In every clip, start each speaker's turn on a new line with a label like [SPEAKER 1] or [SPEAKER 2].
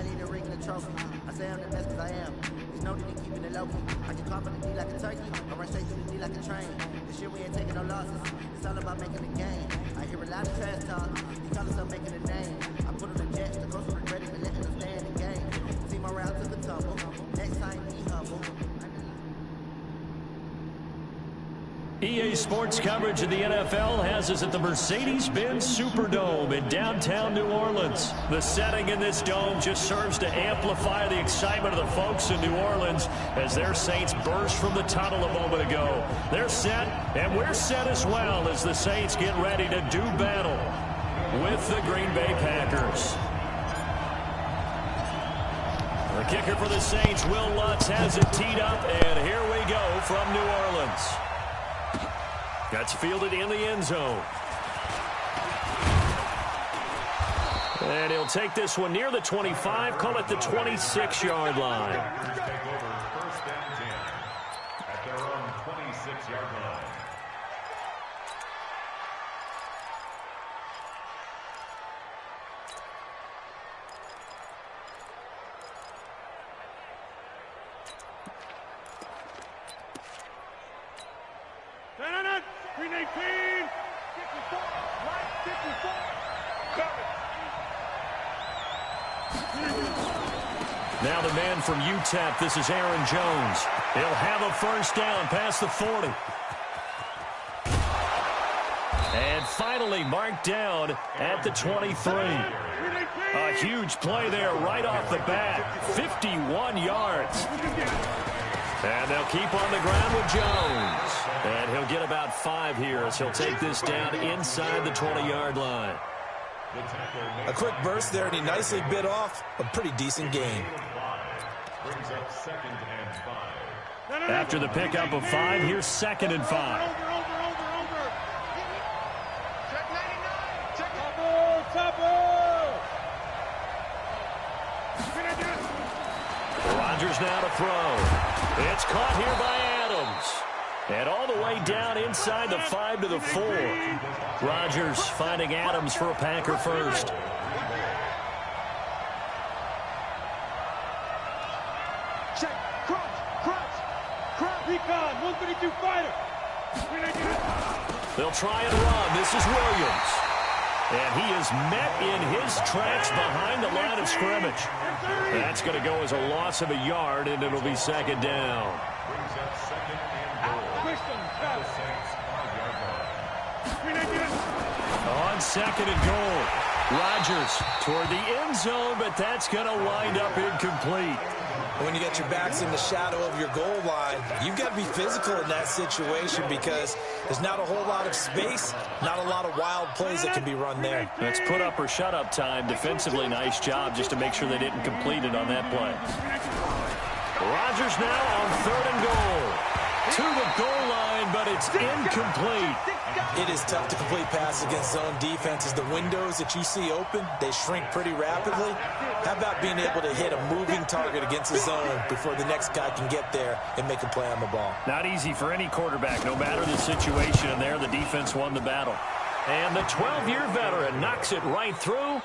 [SPEAKER 1] need a ring and a trophy. I say I'm the best because I am. There's no need in keeping it low. I can carve on the D like a turkey. I run straight through the D like a train. This year we ain't taking no losses. It's all about making a game. I hear a lot of trash talk. These callers are making a name. I put on the jets. The coach regretted me letting them stay in the game. See my route took a tumble. Next time be humble.
[SPEAKER 2] EA Sports coverage of the NFL has us at the Mercedes-Benz Superdome in downtown New Orleans. The setting in this dome just serves to amplify the excitement of the folks in New Orleans as their Saints burst from the tunnel a moment ago. They're set, and we're set as well as the Saints get ready to do battle with the Green Bay Packers. The kicker for the Saints, Will Lutz, has it teed up, and here we go from New Orleans. That's fielded in the end zone. And he'll take this one near the 25, call it the 26-yard line.
[SPEAKER 3] Take over first and 10 at their own 26-yard line.
[SPEAKER 4] Green 18, 54, right 54,
[SPEAKER 2] Now the man from UTEP, this is Aaron Jones. He'll have a first down past the 40. And finally marked down at the 23. A huge play there right off the bat, 51 yards. And they'll keep on the ground with Jones. And he'll get about 5 here as he'll take this down inside the 20-yard line.
[SPEAKER 5] A quick burst there, and he nicely bit off a pretty decent gain.
[SPEAKER 3] Brings up 2nd and 5.
[SPEAKER 2] After the pickup of 5, here's 2nd and 5.
[SPEAKER 4] Over. Check 99. Check Tabo.
[SPEAKER 2] Rodgers now to throw. It's caught here by Adams. And all the way down inside the 5 to the 4. Rodgers finding Adams for a Packer first.
[SPEAKER 4] Check. Crunch. Recon. 152 fighter.
[SPEAKER 2] They'll try and run. This is Williams. And he is met in his tracks behind the line of scrimmage. That's going to go as a loss of a yard, and it'll be 2nd down.
[SPEAKER 3] Brings up 2nd and goal. The Saints 5-yard line.
[SPEAKER 2] On 2nd and goal. Rodgers toward the end zone, but that's going to wind up incomplete.
[SPEAKER 5] When you get your backs in the shadow of your goal line, you've got to be physical in that situation because there's not a whole lot of space, not a lot of wild plays that can be run there.
[SPEAKER 2] It's put up or shut up time. Defensively, nice job just to make sure they didn't complete it on that play. Rodgers now on 3rd and goal. To the goal line, but it's incomplete.
[SPEAKER 5] It is tough to complete passes against zone defenses. The windows that you see open, they shrink pretty rapidly. How about being able to hit a moving target against the zone before the next guy can get there and make a play on the ball?
[SPEAKER 2] Not easy for any quarterback, no matter the situation. And there, the defense won the battle. And the 12-year veteran knocks it right through.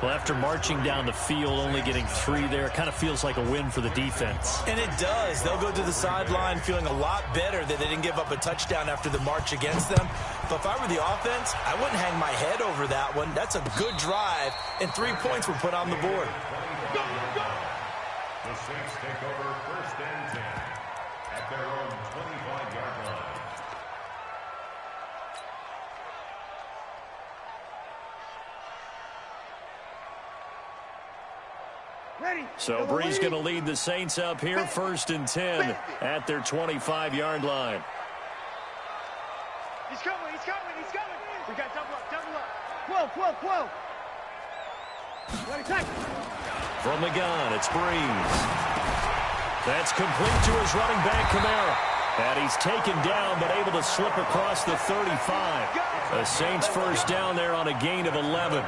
[SPEAKER 2] Well, after marching down the field, only getting 3 there, kind of feels like a win for the defense.
[SPEAKER 5] And it does. They'll go to the sideline feeling a lot better that they didn't give up a touchdown after the march against them. But if I were the offense, I wouldn't hang my head over that one. That's a good drive, and 3 points were put on the board.
[SPEAKER 3] The Saints take over 1st and 10 at their own 25-yard line.
[SPEAKER 2] So Brees going to lead the Saints up here, 1st and 10 at their 25-yard line.
[SPEAKER 4] He's coming. We got double up. 12. Ready, tackle.
[SPEAKER 2] From the gun, it's Brees. That's complete to his running back, Kamara. And he's taken down, but able to slip across the 35. The Saints first down there on a gain of 11.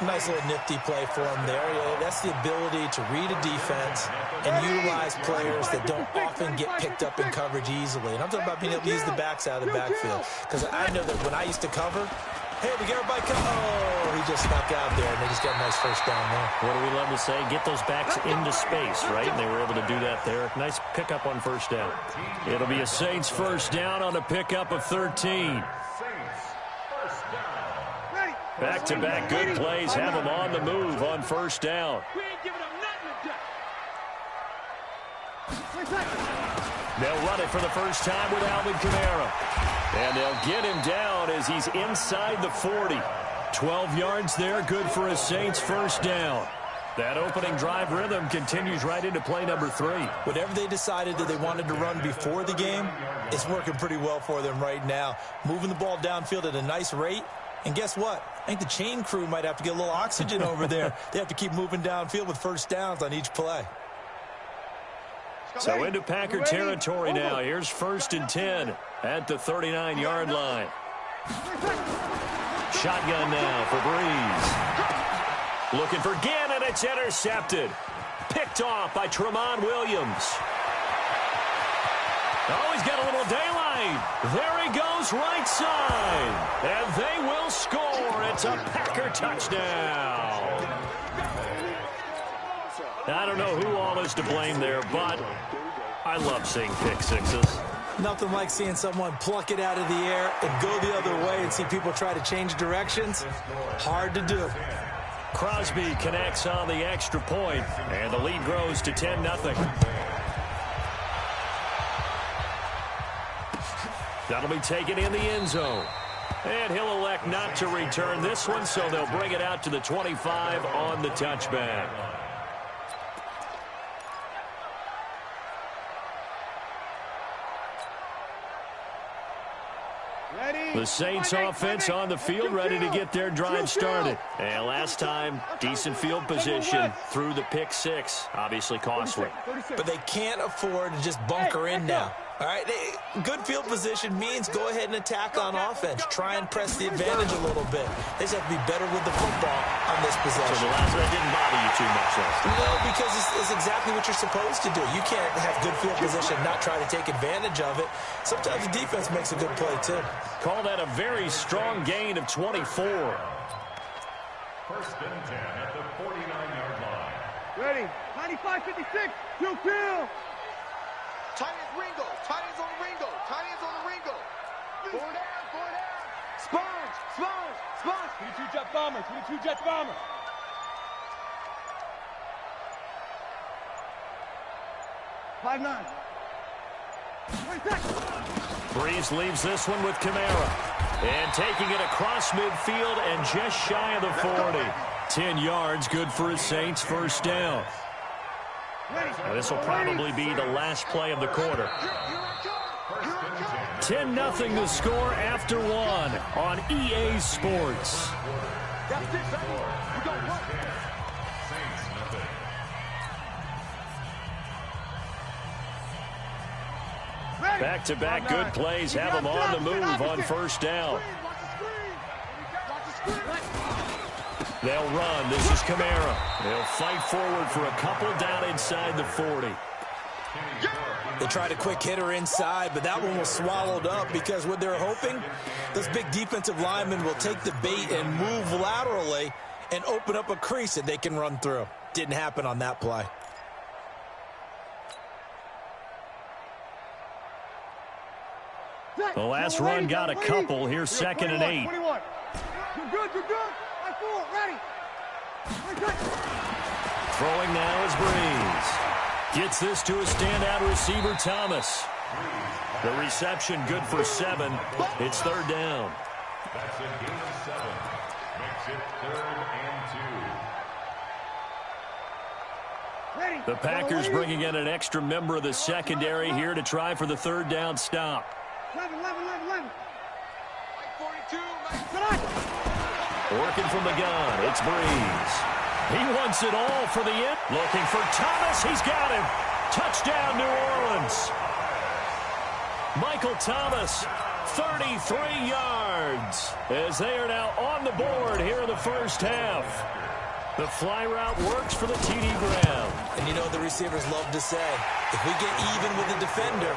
[SPEAKER 5] Nice little nifty play for him there. Yeah, that's the ability to read a defense and utilize players that don't often get picked up in coverage easily. And I'm talking about being able to use the backs out of the backfield. Because I know that when I used to cover, Hey, we got everybody come. Oh, he just snuck out there, and they just got a nice first down there.
[SPEAKER 2] What do we love to say? Get those backs into space, right? And they were able to do that there. Nice pickup on first down. It'll be a Saints first down on a pickup of 13. Back-to-back good plays have them on the move on first down.
[SPEAKER 4] We ain't giving them nothing to do.
[SPEAKER 2] They'll run it for the first time with Alvin Kamara. And they'll get him down as he's inside the 40. 12 yards there, good for a Saints first down. That opening drive rhythm continues right into play number 3.
[SPEAKER 5] Whatever they decided that they wanted to run before the game, it's working pretty well for them right now. Moving the ball downfield at a nice rate. And guess what? I think the chain crew might have to get a little oxygen over there. They have to keep moving downfield with first downs on each play.
[SPEAKER 2] So into Packer territory now. Here's 1st and 10 at the 39-yard line. Shotgun now for Breeze. Looking for Ginn, and it's intercepted. Picked off by Tramon Williams. Oh, he's got a little daylight. There he goes, right side. And they will score. It's a Packer touchdown. I don't know who all is to blame there, but I love seeing pick sixes.
[SPEAKER 5] Nothing like seeing someone pluck it out of the air and go the other way and see people try to change directions. Hard to do.
[SPEAKER 2] Crosby connects on the extra point, and the lead grows to 10-0. That'll be taken in the end zone. And he'll elect not to return this one, so they'll bring it out to the 25 on the touchback. The Saints offense on the field, ready to get their drive started. And last time, decent field position through the pick six. Obviously costly.
[SPEAKER 5] But they can't afford to just bunker in now. All right, good field position means go ahead and attack on offense. Try and press the advantage a little bit. They just have to be better with the football on this possession.
[SPEAKER 2] So the last one didn't bother you too much, though?
[SPEAKER 5] No, because it's exactly what you're supposed to do. You can't have good field position, not try to take advantage of it. Sometimes the defense makes a good play, too.
[SPEAKER 2] Call that a very strong gain of 24.
[SPEAKER 3] 1st and 10 at the 49-yard line.
[SPEAKER 4] Ready. 95-56. Kill.
[SPEAKER 6] Tight ends Ringo. Tight ends on Ringo. Tight ends on the Ringo. Four down. Sponge.
[SPEAKER 4] 22 jet bomber. 22 jet bomber. Five nine.
[SPEAKER 2] Breeze leaves this one with Kamara. And taking it across midfield and just shy of the 40. 10 yards, good for a Saints first down. Now, this will probably be the last play of the quarter. 10-0 the score after one on EA Sports. Back-to-back good plays have them on the move on first down. They'll run. This is Kamara. They'll fight forward for a couple down inside the 40.
[SPEAKER 5] They tried a quick hitter inside, but that one was swallowed up because what they're hoping, those big defensive linemen will take the bait and move laterally and open up a crease that they can run through. Didn't happen on that play.
[SPEAKER 2] The last run got a couple. Here's 2nd and 8.
[SPEAKER 4] You're good. I fool. Ready.
[SPEAKER 2] Throwing now is Breeze. Gets this to a standout receiver, Thomas. The reception good for 7. It's 3rd down.
[SPEAKER 3] That's a gain of 7. Makes it 3rd and 2.
[SPEAKER 2] The Packers bringing in an extra member of the secondary here to try for the 3rd down stop.
[SPEAKER 4] 11.
[SPEAKER 6] 42.
[SPEAKER 2] Working from the gun, it's Breeze. He wants it all for the end. Looking for Thomas, he's got him. Touchdown, New Orleans. Michael Thomas, 33 yards, as they are now on the board here in the first half. The fly route works for the TD Brown.
[SPEAKER 5] And you know the receivers love to say, if we get even with the defender,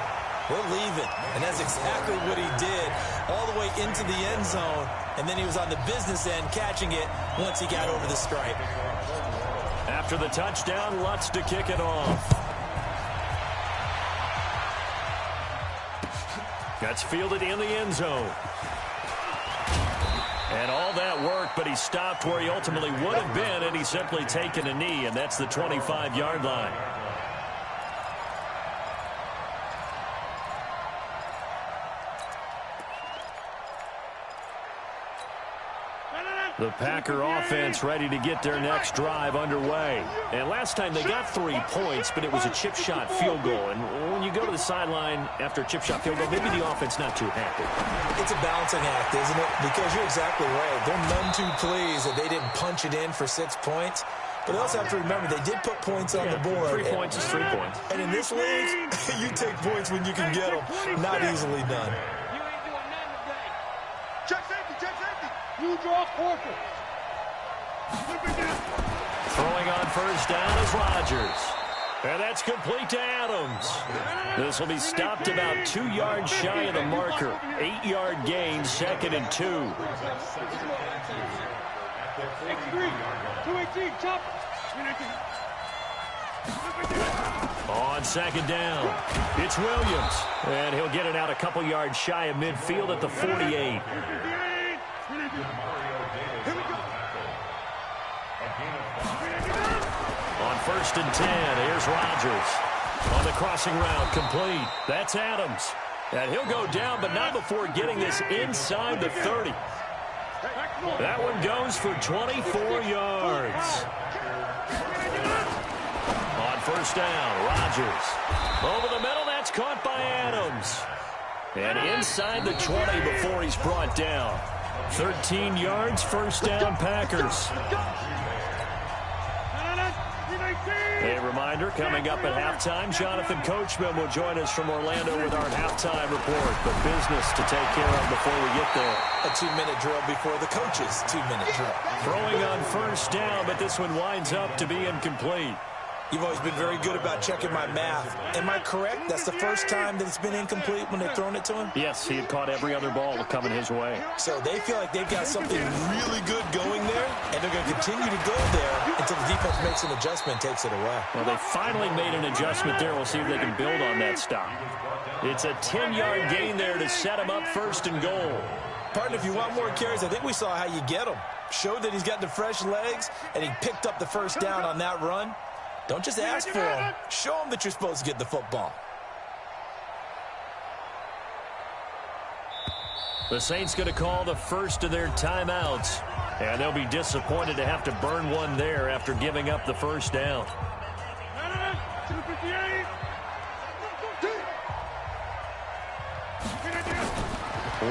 [SPEAKER 5] we're leaving. And that's exactly what he did, all the way into the end zone. And then he was on the business end catching it once he got over the stripe.
[SPEAKER 2] After the touchdown, Lutz to kick it off. That's fielded in the end zone. And all that work, but he stopped where he ultimately would have been, and he's simply taken a knee, and that's the 25-yard line. The Packer offense ready to get their next drive underway. And last time they got 3 points, but it was a chip shot field goal. And when you go to the sideline after a chip shot field goal, maybe the offense not too happy.
[SPEAKER 5] It's a balancing act, isn't it? Because you're exactly right. They're none too pleased that they didn't punch it in for 6 points. But they also have to remember they did put points on the board.
[SPEAKER 2] 3 points is 3 points.
[SPEAKER 5] And in this league, you take points when you can get them. Not easily done.
[SPEAKER 6] Check safety, check safety.
[SPEAKER 4] You draw corker.
[SPEAKER 2] Throwing on first down is Rodgers. And that's complete to Adams. This will be stopped about 2 yards shy of the marker. 8-yard gain, 2nd and 2.
[SPEAKER 4] X3, 218, chop.
[SPEAKER 2] On 2nd down, it's Williams. And he'll get it out a couple yards shy of midfield at the 48. On 1st and 10, here's Rodgers. On the crossing route, complete. That's Adams. And he'll go down, but not before getting this inside the 30. That one goes for 24 yards. On 1st down, Rodgers. Over the middle, that's caught by Adams. And inside the 20 before he's brought down. 13 yards, 1st down, Packers. A reminder, coming up at halftime, Jonathan Coachman will join us from Orlando with our halftime report. But business to take care of before we get there.
[SPEAKER 5] A 2-minute drill before the coach's 2-minute drill.
[SPEAKER 2] Throwing on 1st down, but this one winds up to be incomplete.
[SPEAKER 5] You've always been very good about checking my math. Am I correct? That's the first time that it's been incomplete when they've thrown it to him?
[SPEAKER 2] Yes, he had caught every other ball coming his way.
[SPEAKER 5] So they feel like they've got something really good going there, and they're going to continue to go there until the defense makes an adjustment, takes it away.
[SPEAKER 2] Well, they finally made an adjustment there. We'll see if they can build on that stop. It's a 10-yard gain there to set him up 1st and goal.
[SPEAKER 5] Partner, if you want more carries, I think we saw how you get him. Showed that he's got the fresh legs, and he picked up the 1st down on that run. Don't just ask for him. Show him that you're supposed to get the football.
[SPEAKER 2] The Saints going to call the first of their timeouts. And they'll be disappointed to have to burn one there after giving up the 1st down.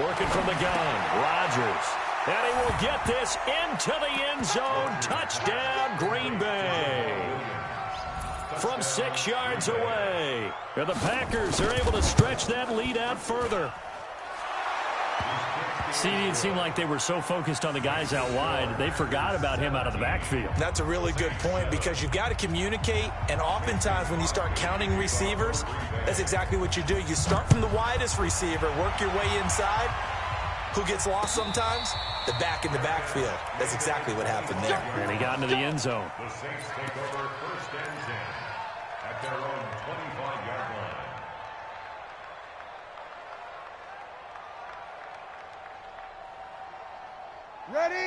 [SPEAKER 2] Working from the gun, Rodgers. And he will get this into the end zone. Touchdown, Green Bay. From 6 yards away. And the Packers are able to stretch that lead out further. See, it seemed like they were so focused on the guys out wide, they forgot about him out of the backfield.
[SPEAKER 5] That's a really good point because you've got to communicate, and oftentimes when you start counting receivers, that's exactly what you do. You start from the widest receiver, work your way inside. Who gets lost sometimes? The back in the backfield. That's exactly what happened there.
[SPEAKER 2] And he got into the end zone.
[SPEAKER 3] The Saints take over 1st and 10 at their own 25-yard line.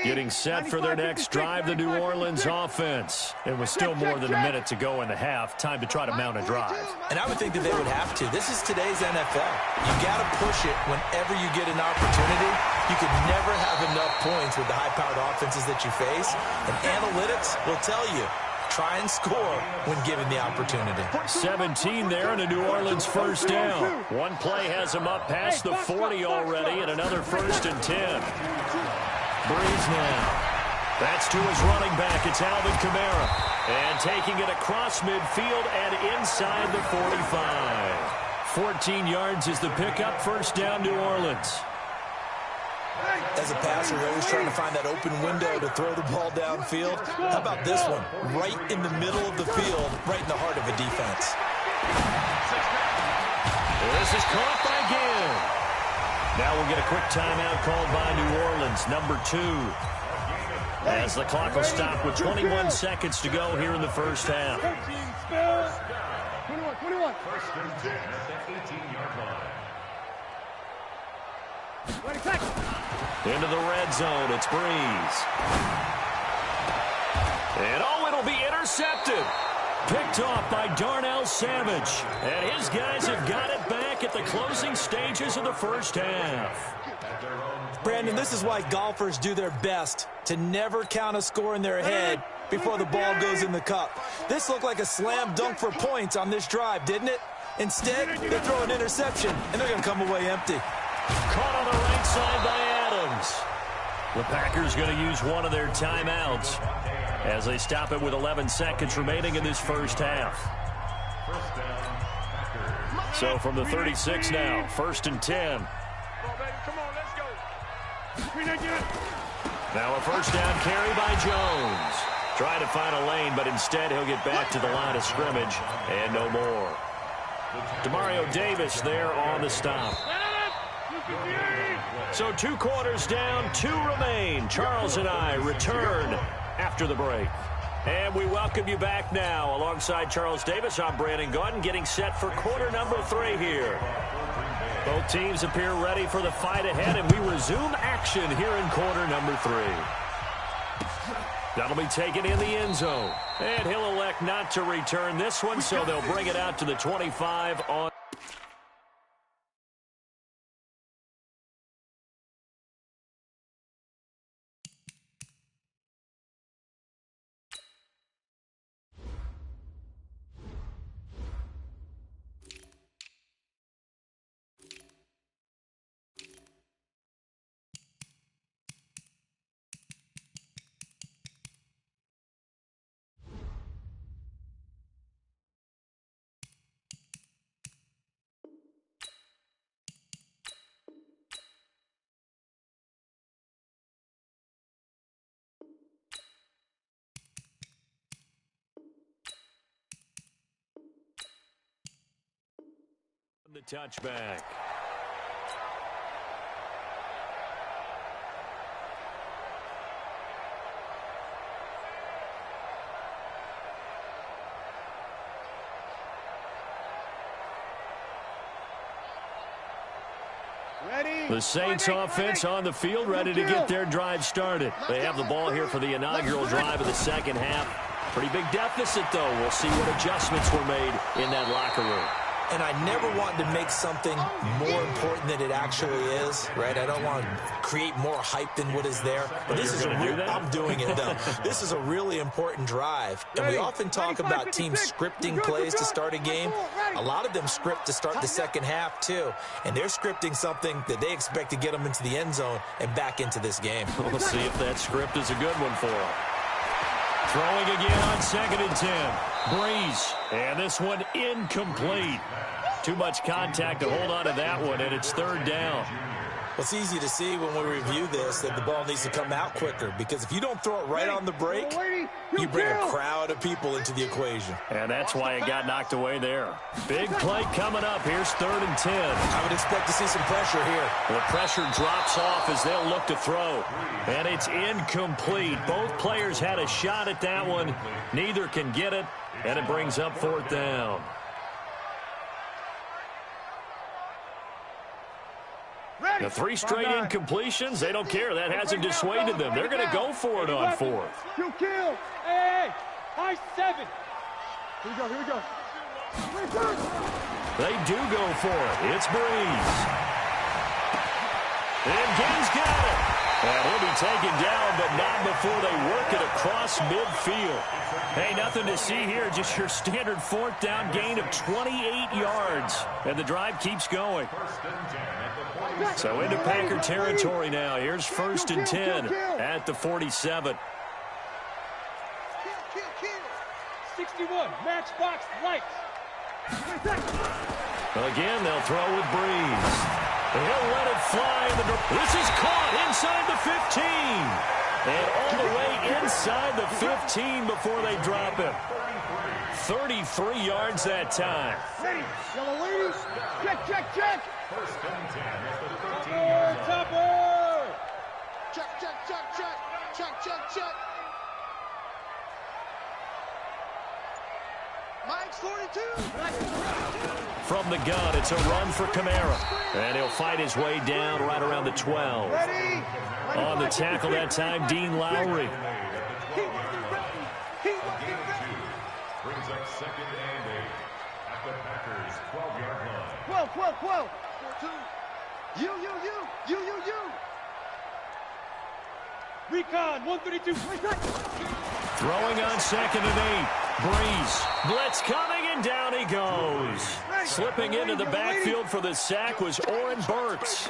[SPEAKER 2] Getting set for their next drive, the New Orleans offense. It was still more than a minute to go in the half. Time to try to mount a drive.
[SPEAKER 5] And I would think that they would have to. This is today's NFL. You got to push it whenever you get an opportunity. You can never have enough points with the high-powered offenses that you face. And analytics will tell you, try and score when given the opportunity.
[SPEAKER 2] 17 there and a New Orleans 1st down. One play has them up past the 40 already and another 1st and 10. Breeze now. That's to his running back. It's Alvin Kamara. And taking it across midfield and inside the 45. 14 yards is the pickup. 1st down, New Orleans.
[SPEAKER 5] As a passer, you're always trying to find that open window to throw the ball downfield. How about this one? Right in the middle of the field, right in the heart of a defense.
[SPEAKER 2] This is caught by Gill. Now we'll get a quick timeout called by New Orleans, number 2. As the clock will stop with 21 seconds to go here in the first half.
[SPEAKER 4] 21.
[SPEAKER 3] First and 10 at the 18-yard line.
[SPEAKER 2] Into the red zone, it's Breeze. And it'll be intercepted. Picked off by Darnell Savage. And his guys have got it back at the closing stages of the first half.
[SPEAKER 5] Brandon, this is why golfers do their best to never count a score in their head before the ball goes in the cup. This looked like a slam dunk for points on this drive, didn't it? Instead, they throw an interception, and they're going to come away empty.
[SPEAKER 2] Caught on the right side by Adams. The Packers going to use one of their timeouts as they stop it with 11 seconds remaining in this first half. So from the 36 now, first and 10.
[SPEAKER 4] Come on, let's go.
[SPEAKER 2] Now a first down carry by Jones. Trying to find a lane, but instead he'll get back to the line of scrimmage and no more. Demario Davis there on the stop. So 2 quarters down, 2 remain. Charles and I return after the break. And we welcome you back now. Alongside Charles Davis, I'm Brandon Gaudin, getting set for quarter number 3 here. Both teams appear ready for the fight ahead, and we resume action here in quarter number 3. That'll be taken in the end zone. And he'll elect not to return this one, so they'll bring it out to the 25 on. The touchback. The Saints offense on the field, ready to get their drive started. They have the ball here for the inaugural drive of the second half. Pretty big deficit, though. We'll see what adjustments were made in that locker room.
[SPEAKER 5] And I never wanted to make something more important than it actually is, right? I don't want to create more hype than what is there. But this is I'm doing it, though. This is a really important drive. And we often talk about teams scripting plays to start a game. A lot of them script to start the second half, too. And they're scripting something that they expect to get them into the end zone and back into this game.
[SPEAKER 2] We'll see if that script is a good one for them. Throwing again on 2nd and 10. Breeze. And this one incomplete. Too much contact to hold on to that one, and it's 3rd down.
[SPEAKER 5] Well, it's easy to see when we review this that the ball needs to come out quicker, because if you don't throw it right on the break, you bring a crowd of people into the equation.
[SPEAKER 2] And that's why it got knocked away there. Big play coming up. Here's 3rd and 10.
[SPEAKER 5] I would expect to see some pressure here.
[SPEAKER 2] The pressure drops off as they'll look to throw. And it's incomplete. Both players had a shot at that one. Neither can get it, and it brings up 4th down. The 3 straight incompletions, they don't care. That hasn't dissuaded them. They're going to go for it on 4th.
[SPEAKER 4] You kill. Hey, high 7. Here we go.
[SPEAKER 2] They do go for it. It's Breeze. And Gaines got it. And he'll be taken down, but not before they work it across midfield. Hey, nothing to see here. Just your standard 4th down gain of 28 yards. And the drive keeps going. So into Packer territory now. Here's 1st and 10 at the 47.
[SPEAKER 4] 61, matchbox lights.
[SPEAKER 2] Again, they'll throw with Breeze. He'll let it fly. This is caught inside the 15. And all the way inside the 15 before they drop it. 33 yards that time.
[SPEAKER 4] Ready, yellow ladies. Check, check, check.
[SPEAKER 3] First and 10 at the 13-yard line.
[SPEAKER 4] Topper.
[SPEAKER 6] Check, check, check, check. Check, check, check. Mike's 42.
[SPEAKER 2] From the gun, it's a run for Kamara. And he'll fight his way down right around the 12.
[SPEAKER 4] Ready.
[SPEAKER 2] On the tackle that time, Dean Lowry.
[SPEAKER 3] Brings up second and 8 at the Packers' 12-yard line.
[SPEAKER 4] 12.
[SPEAKER 6] 4-2. You.
[SPEAKER 4] Recon, 132.
[SPEAKER 2] Throwing on second and 8. Breeze. Blitz coming, and down he goes. Slipping into the backfield for the sack was Oren Burks.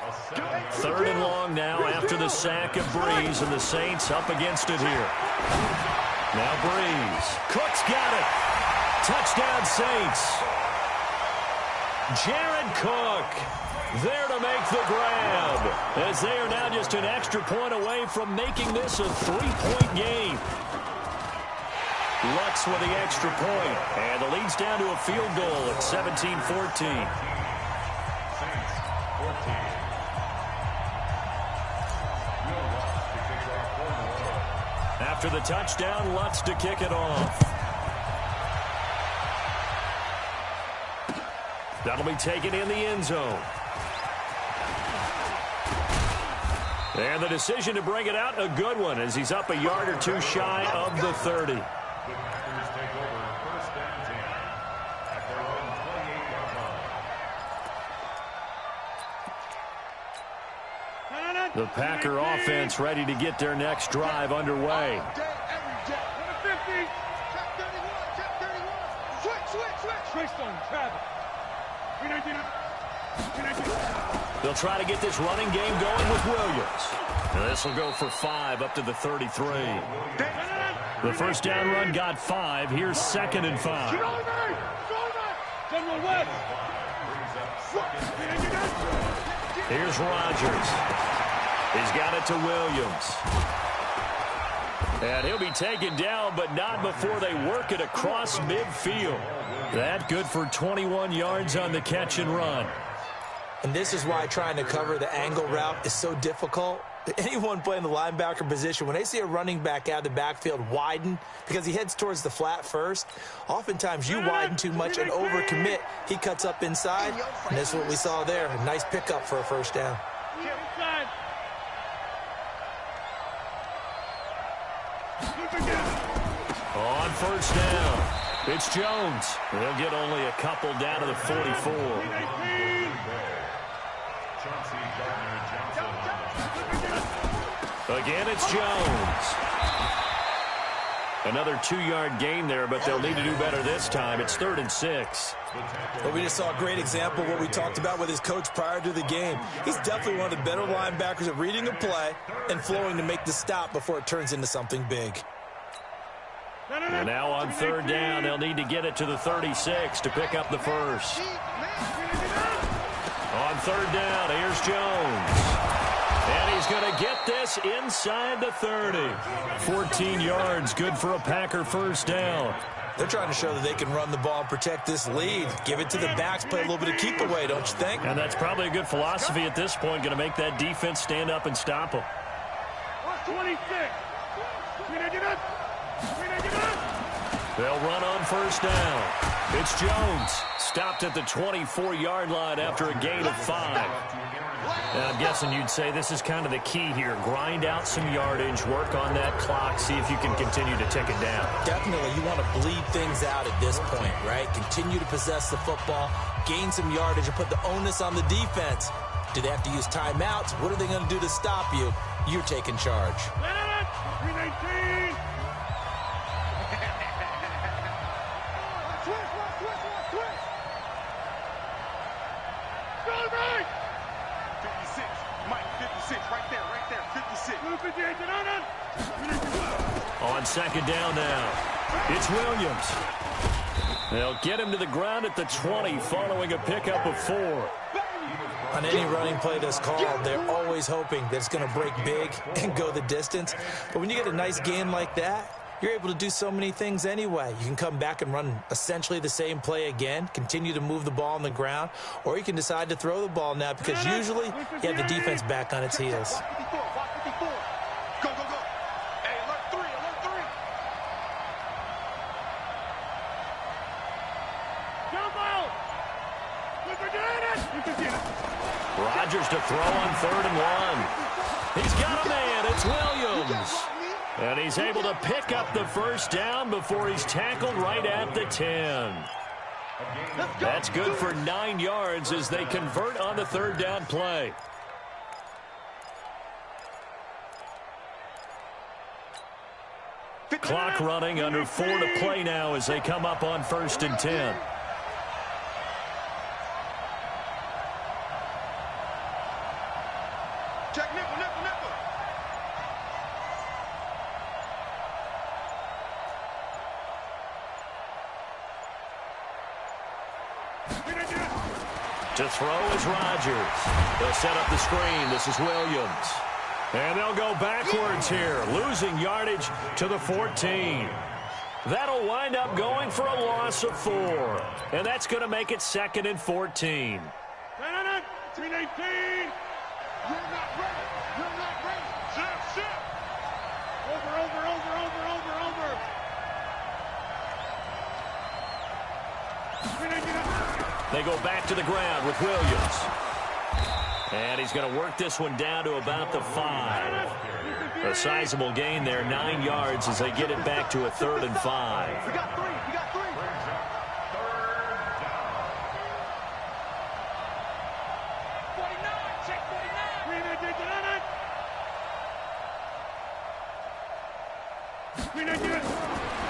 [SPEAKER 2] 3rd and long now after the sack of Breeze, and the Saints up against it here. Now Breeze. Cook's got it. Touchdown Saints. Jared Cook there to make the grab, as they are now just an extra point away from making this a 3-point game. Lutz with the extra point, and the lead's down to a field goal at 17-14. After the touchdown, Lutz to kick it off. That'll be taken in the end zone. And the decision to bring it out, a good one, as he's up a yard or two shy of the 30.
[SPEAKER 3] The Packers take over first and 10 at their own 28-yard line.
[SPEAKER 2] The Packer offense ready to get their next drive underway.
[SPEAKER 6] All day, every day.
[SPEAKER 4] 50.
[SPEAKER 6] Check 31. Switch.
[SPEAKER 4] Trace on Travis. 319.
[SPEAKER 2] They'll try to get this running game going with Williams. And this will go for 5 up to the 33. The first down run got 5. Here's 2nd and 5.
[SPEAKER 4] General West.
[SPEAKER 2] Here's Rodgers. He's got it to Williams. And he'll be taken down, but not before they work it across midfield. That good for 21 yards on the catch and run.
[SPEAKER 5] And this is why trying to cover the angle route is so difficult. Anyone playing the linebacker position, when they see a running back out of the backfield widen because he heads towards the flat first, oftentimes you widen too much and overcommit. He cuts up inside, and this is what we saw there. A nice pickup for a first down.
[SPEAKER 2] On first down, it's Jones. They'll get only a couple down to the 44. Again, it's Jones. Another 2-yard gain there, but they'll need to do better this time. It's 3rd and 6.
[SPEAKER 5] Well, we just saw a great example of what we talked about with his coach prior to the game. He's definitely one of the better linebackers at reading a play and flowing to make the stop before it turns into something big.
[SPEAKER 2] And now on 3rd down, they'll need to get it to the 36 to pick up the first. On 3rd down, here's Jones. And he's going to get this inside the 30. 14 yards, good for a Packer first down.
[SPEAKER 5] They're trying to show that they can run the ball and protect this lead. Give it to the backs, play a little bit of keep away, don't you think?
[SPEAKER 2] And that's probably a good philosophy at this point, going to make that defense stand up and stop them.
[SPEAKER 4] 26.
[SPEAKER 2] They'll run on first down. It's Jones. Stopped at the 24-yard line after a gain of 5. And I'm guessing you'd say this is kind of the key here. Grind out some yardage, work on that clock, see if you can continue to tick it down.
[SPEAKER 5] Definitely. You want to bleed things out at this point, right? Continue to possess the football, gain some yardage, and put the onus on the defense. Do they have to use timeouts? What are they going to do to stop you? You're taking charge.
[SPEAKER 4] 319.
[SPEAKER 2] On 2nd down now, it's Williams. They'll get him to the ground at the 20 following a pickup of 4.
[SPEAKER 5] On any running play that's called, they're always hoping that it's going to break big and go the distance. But when you get a nice gain like that, you're able to do so many things anyway. You can come back and run essentially the same play again, continue to move the ball on the ground, or you can decide to throw the ball now because usually you have the defense back on its heels.
[SPEAKER 6] Go, go, go. Hey, alert three, alert three.
[SPEAKER 4] Jumbo! We can do it! We can do it!
[SPEAKER 2] Rodgers to throw on 3rd and 1. He's got a man. It's Williams. And he's able to pick up the first down before he's tackled right at the 10. That's good for 9 yards as they convert on the 3rd down play. Clock running, under 4 to play now as they come up on 1st and 10.
[SPEAKER 6] Check nickel, nickel, nickel.
[SPEAKER 2] To throw is Rodgers. They'll set up the screen. This is Williams. And they'll go backwards here, losing yardage to the 14. That'll wind up going for a loss of 4. And that's going to make it 2nd and 14.
[SPEAKER 4] 319!
[SPEAKER 6] You're not ready. You're not ready. Shift, shift.
[SPEAKER 4] Over.
[SPEAKER 2] They go back to the ground with Williams. And he's going to work this one down to about the 5. A sizable gain there, 9 yards as they get it back to a 3rd and 5.
[SPEAKER 6] We got 3. We got 3. 49. Check 49.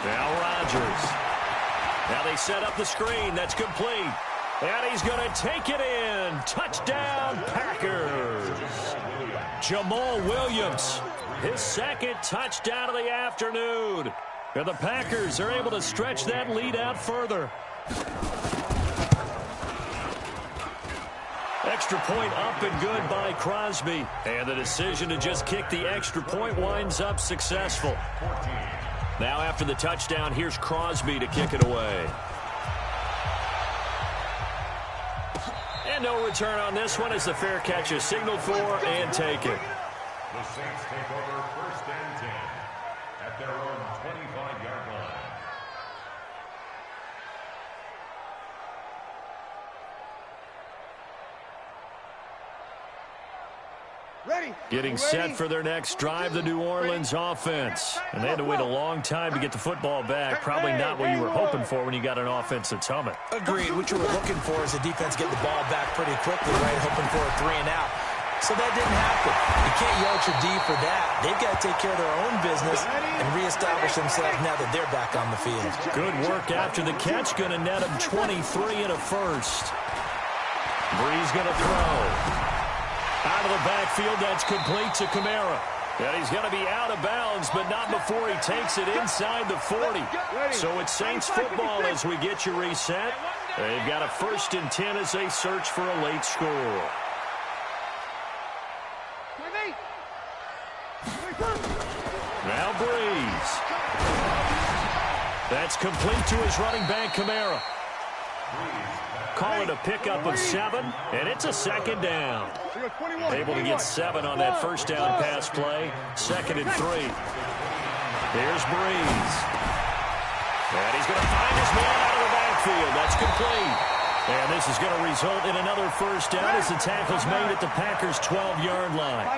[SPEAKER 2] Now Rodgers. Now they set up the screen. That's complete. And he's going to take it in. Touchdown, Packers. Jamal Williams, his 2nd touchdown of the afternoon. And the Packers are able to stretch that lead out further. Extra point up and good by Crosby. And the decision to just kick the extra point winds up successful. Now after the touchdown, here's Crosby to kick it away. And no return on this one as the fair catch is signaled for and taken.
[SPEAKER 3] The Saints take over 1st and 10 at their own 25-yard line.
[SPEAKER 4] Ready.
[SPEAKER 2] Getting set for their next drive, the New Orleans offense. And they had to wait a long time to get the football back. Probably not what you were hoping for when you got an offense that's humming.
[SPEAKER 5] Agreed. What you were looking for is the defense getting the ball back pretty quickly, right? Hoping for a 3 and out. So that didn't happen. You can't yell at your D for that. They've got to take care of their own business and reestablish themselves now that they're back on the field.
[SPEAKER 2] Good work after the catch. Going to net them 23 and a first. Breeze going to throw. Out of the backfield, that's complete to Kamara. And he's going to be out of bounds, but not before he takes it inside the 40. So it's Saints football as we get you reset. They've got a 1st and 10 as they search for a late score. Now Breeze. That's complete to his running back, Kamara. Call it a pickup of 7, and it's a 2nd down. Able to get 7 on that 1st down pass play. 2nd and 3. Here's Breeze. And he's going to find his man out of the backfield. That's complete. And this is going to result in another 1st down as the tackle's made at the Packers' 12-yard line.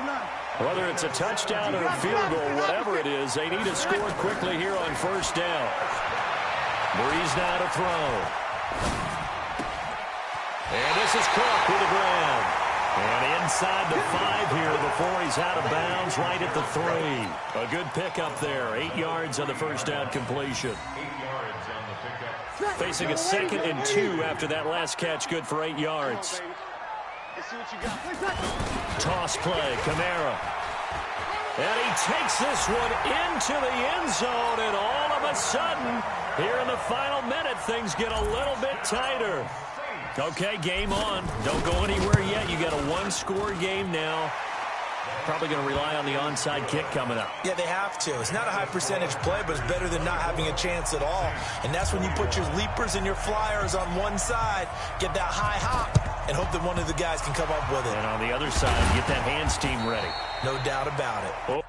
[SPEAKER 2] Whether it's a touchdown or a field goal, whatever it is, they need to score quickly here on 1st down. Breeze now to throw. And this is Cook with the ground. And inside the 5 here before he's out of bounds right at the 3. A good pickup there. 8 yards on the 1st down completion.
[SPEAKER 3] 8 yards on the pickup.
[SPEAKER 2] Facing a 2nd and 2 after that last catch, good for 8 yards.
[SPEAKER 4] Let's see what you got.
[SPEAKER 2] Toss play, Kamara. And he takes this one into the end zone, and all of a sudden, here in the final minute, things get a little bit tighter. Okay, game on. Don't go anywhere yet. You got a 1-score game now. Probably going to rely on the onside kick coming up.
[SPEAKER 5] Yeah, they have to. It's not a high percentage play, but it's better than not having a chance at all. And that's when you put your leapers and your flyers on one side, get that high hop, and hope that one of the guys can come up with it.
[SPEAKER 2] And on the other side, get that hands team ready.
[SPEAKER 5] No doubt about it.
[SPEAKER 2] Oh.